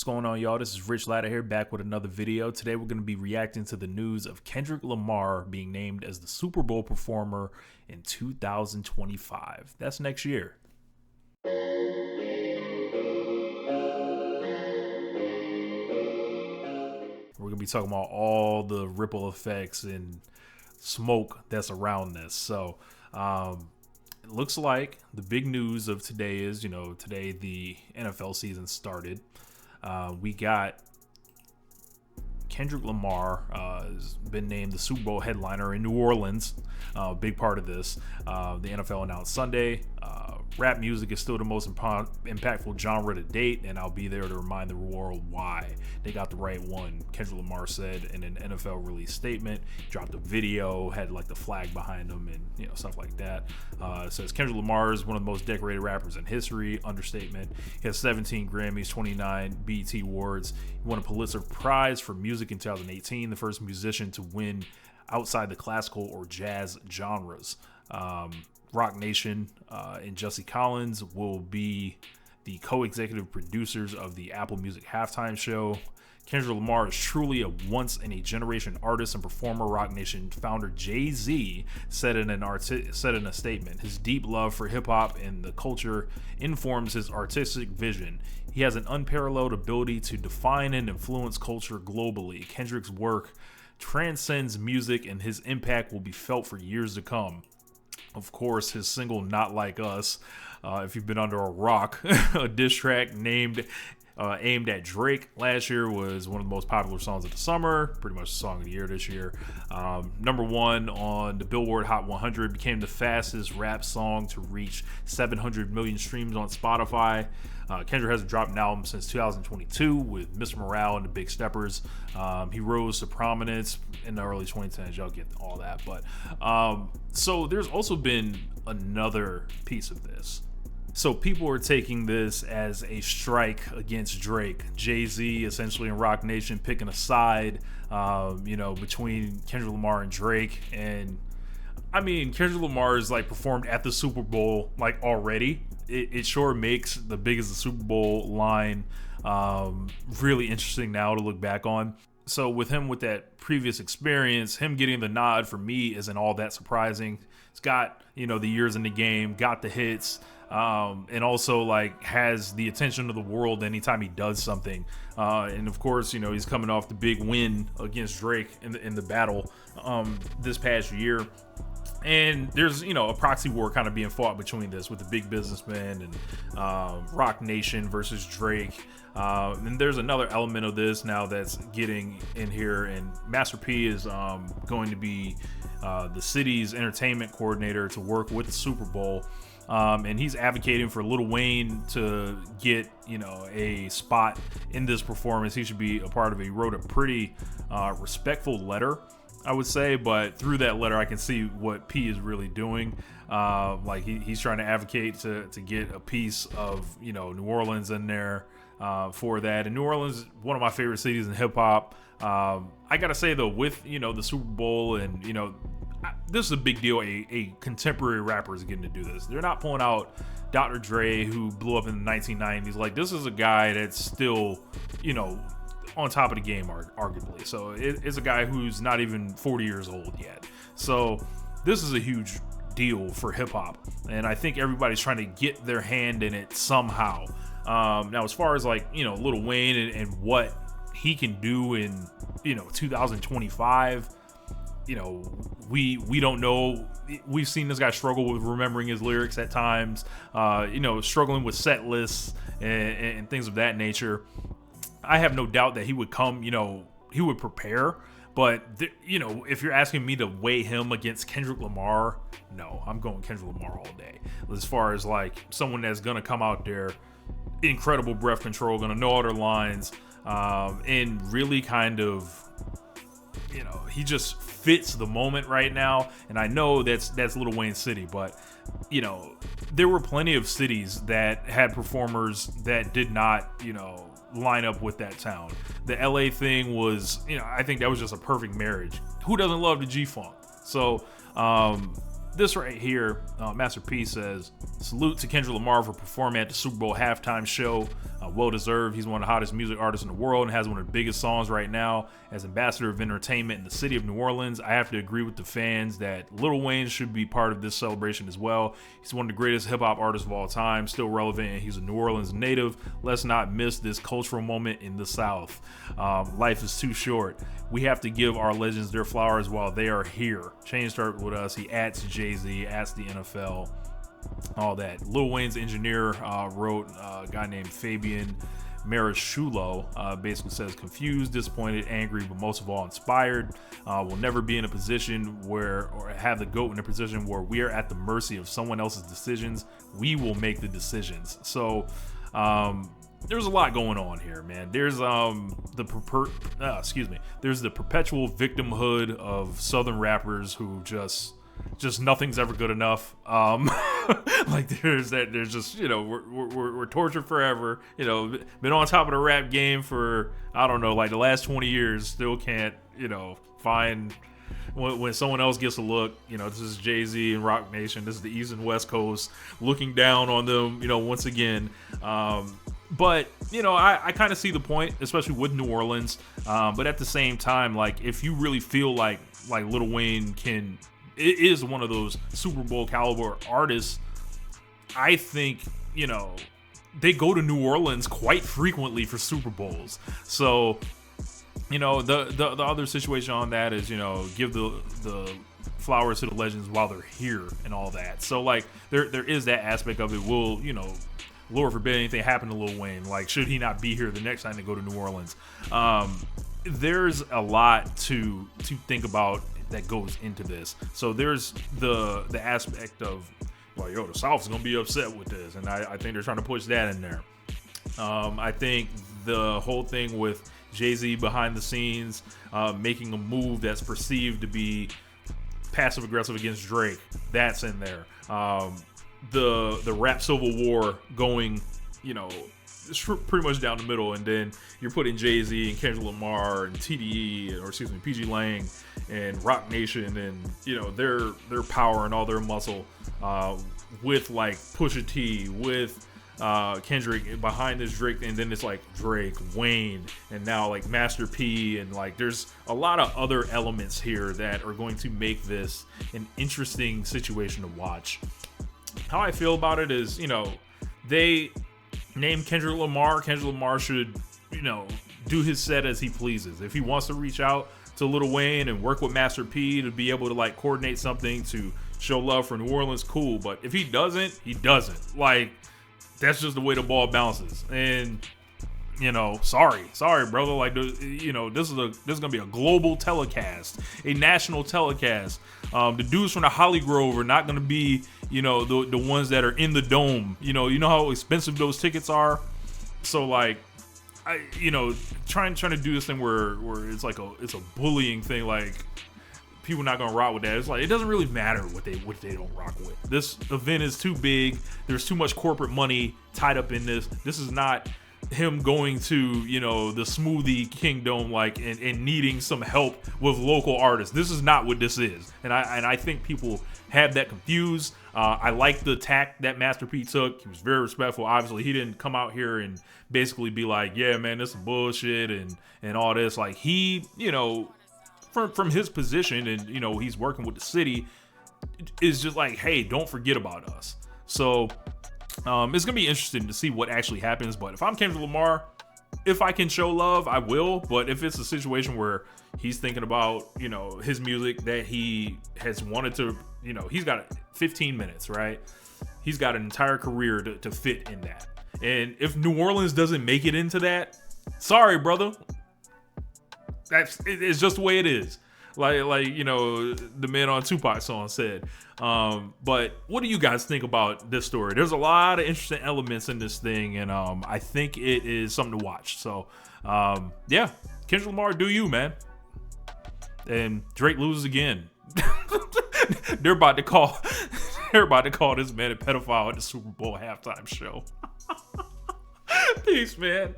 What's going on, y'all? This is Rich Latta here, back with another video. Today we're going to be reacting to the news of Kendrick Lamar being named as the Super Bowl performer in 2025. That's next year. We're going to be talking about all the ripple effects and smoke that's around this. So, it looks like the big news of today is, today the NFL season started. We got Kendrick Lamar has been named the Super Bowl headliner in New Orleans. Big part of this. The NFL announced Sunday. Rap music is still the most impactful genre to date, and I'll be there to remind the world why they got the right one. Kendrick Lamar said in an NFL release statement. Dropped a video, had like the flag behind him, and stuff like that. It says Kendrick Lamar is one of the most decorated rappers in history. Understatement. He has 17 Grammys, 29 BET Awards. He won a Pulitzer Prize for music in 2018. The first musician to win outside the classical or jazz genres. Rock Nation and Jesse Collins will be the co-executive producers of the Apple Music halftime show. Kendrick Lamar is truly a once-in-a-generation artist and performer. Rock Nation founder Jay-Z said in a statement, his deep love for hip-hop and the culture informs his artistic vision. He has an unparalleled ability to define and influence culture globally. Kendrick's work transcends music, and his impact will be felt for years to come. Of course, his single Not Like Us, if you've been under a rock, a diss track aimed at Drake last year, was one of the most popular songs of the summer, pretty much the song of the year this year. Number one on the Billboard Hot 100, became the fastest rap song to reach 700 million streams on Spotify. Kendrick hasn't dropped an album since 2022 with Mr. Morale and the Big Steppers. He rose to prominence in the early 2010s. Y'all get all that. But so there's also been another piece of this. So people are taking this as a strike against Drake. Jay-Z essentially and Rock Nation picking a side, between Kendrick Lamar and Drake. And I mean, Kendrick Lamar is like performed at the Super Bowl like already. It sure makes the biggest the Super Bowl line really interesting now to look back on. So with him with that previous experience, him getting the nod for me isn't all that surprising. He's got, the years in the game, got the hits, and also like has the attention of the world anytime he does something. And of course, he's coming off the big win against Drake in the battle this past year. And there's, a proxy war kind of being fought between this with the big businessman and Rock Nation versus Drake. And there's another element of this now that's getting in here. And Master P is going to be the city's entertainment coordinator to work with the Super Bowl. And he's advocating for Lil Wayne to get, a spot in this performance. He should be a part of it. He wrote a pretty respectful letter, I would say, but through that letter I can see what P is really doing. Like he's trying to advocate to get a piece of New Orleans in there for that. And New Orleans is one of my favorite cities in hip hop. I gotta say though, with the Super Bowl and this is a big deal. A contemporary rapper is getting to do this. They're not pulling out Dr. Dre, who blew up in the 1990s. Like, this is a guy that's still on top of the game, arguably. So it's a guy who's not even 40 years old yet. So this is a huge deal for hip hop, and I think everybody's trying to get their hand in it somehow. Now, as far as like Lil Wayne and what he can do in 2025, we don't know. We've seen this guy struggle with remembering his lyrics at times. Struggling with set lists and things of that nature. I have no doubt that he would come, he would prepare. But, if you're asking me to weigh him against Kendrick Lamar, no, I'm going Kendrick Lamar all day. As far as like someone that's going to come out there, incredible breath control, going to know all their lines, and really kind of, he just fits the moment right now. And I know that's Lil Wayne City, but, there were plenty of cities that had performers that did not, line up with that town. The LA thing was, I think that was just a perfect marriage. Who doesn't love the G-Funk? So this right here, Master P says, salute to Kendrick Lamar for performing at the Super Bowl halftime show. Well deserved. He's one of the hottest music artists in the world and has one of the biggest songs right now. As ambassador of entertainment in the city of New Orleans, I have to agree with the fans that Lil Wayne should be part of this celebration as well. He's one of the greatest hip-hop artists of all time, still relevant, and he's a New Orleans native. Let's not miss this cultural moment in the South. Life is too short. We have to give our legends their flowers while they are here. Change start with us. He adds Jay-Z, adds the NFL, all that. Lil Wayne's engineer wrote, a guy named Fabian Marichulo basically says, confused, disappointed, angry, but most of all inspired. We'll never be in a position where, or have the GOAT in a position where we are at the mercy of someone else's decisions. We will make the decisions. So there's a lot going on here, man. There's there's the perpetual victimhood of Southern rappers who just nothing's ever good enough. Like there's just, you know, we're tortured forever. You know, been on top of the rap game for, I don't know, like the last 20 years. Still can't, you know, find when someone else gets a look. You know, this is Jay-Z and Rock Nation. This is the East and West Coast looking down on them, you know, once again. But, you know, I kind of see the point, especially with New Orleans. But at the same time, like, if you really feel like Lil Wayne is one of those Super Bowl caliber artists, I think, you know, they go to New Orleans quite frequently for Super Bowls. So, you know, the other situation on that is, you know, give the flowers to the legends while they're here and all that. So, like, there is that aspect of it. Will, you know, Lord forbid anything happen to Lil Wayne, like, should he not be here the next time they go to New Orleans? There's a lot to think about that goes into this. So there's the aspect of, well, yo, the South's gonna be upset with this, and I think they're trying to push that in there. I think the whole thing with Jay-Z behind the scenes making a move that's perceived to be passive aggressive against Drake, that's in there. The rap civil war going, you know, it's pretty much down the middle, and then you're putting Jay-Z and Kendrick Lamar and TDE, or excuse me, PG Lang and Rock Nation, and, you know, their power and all their muscle with like Pusha T, with Kendrick behind this Drake, and then it's like Drake, Wayne, and now like Master P, and like there's a lot of other elements here that are going to make this an interesting situation to watch. How I feel about it is, you know, they named Kendrick Lamar. Kendrick Lamar should, you know, do his set as he pleases. If he wants to reach out to Lil Wayne and work with Master P to be able to like coordinate something to show love for New Orleans, cool. But if he doesn't, he doesn't. Like, that's just the way the ball bounces. And, you know, sorry, brother. Like, you know, this is gonna be a global telecast, a national telecast. The dudes from the Holly Grove are not gonna be, you know, the ones that are in the dome. You know how expensive those tickets are. So like, you know, trying to do this thing where it's like it's a bullying thing. Like, people not gonna rock with that. It's like, it doesn't really matter what they don't rock with. This event is too big. There's too much corporate money tied up in this. This is not him going to, you know, the smoothie kingdom, like, and needing some help with local artists. This is not what this is. And I think people have that confused. I like the tack that Master P took. He was very respectful. Obviously, he didn't come out here and basically be like, yeah, man, this is bullshit and all this. Like, he, you know, from his position, and, you know, he's working with the city, is just like, hey, don't forget about us. So it's gonna be interesting to see what actually happens. But if I'm Kendrick Lamar, if I can show love, I will. But if it's a situation where he's thinking about, you know, his music that he has wanted to, you know, he's got 15 minutes, right? He's got an entire career to fit in that. And if New Orleans doesn't make it into that, sorry, brother. It's just the way it is. Like, you know, the Man on Tupac song said. But what do you guys think about this story? There's a lot of interesting elements in this thing, and I think it is something to watch. So, yeah, Kendrick Lamar, do you, man? And Drake loses again. They're about to call this man a pedophile at the Super Bowl halftime show. Peace, man.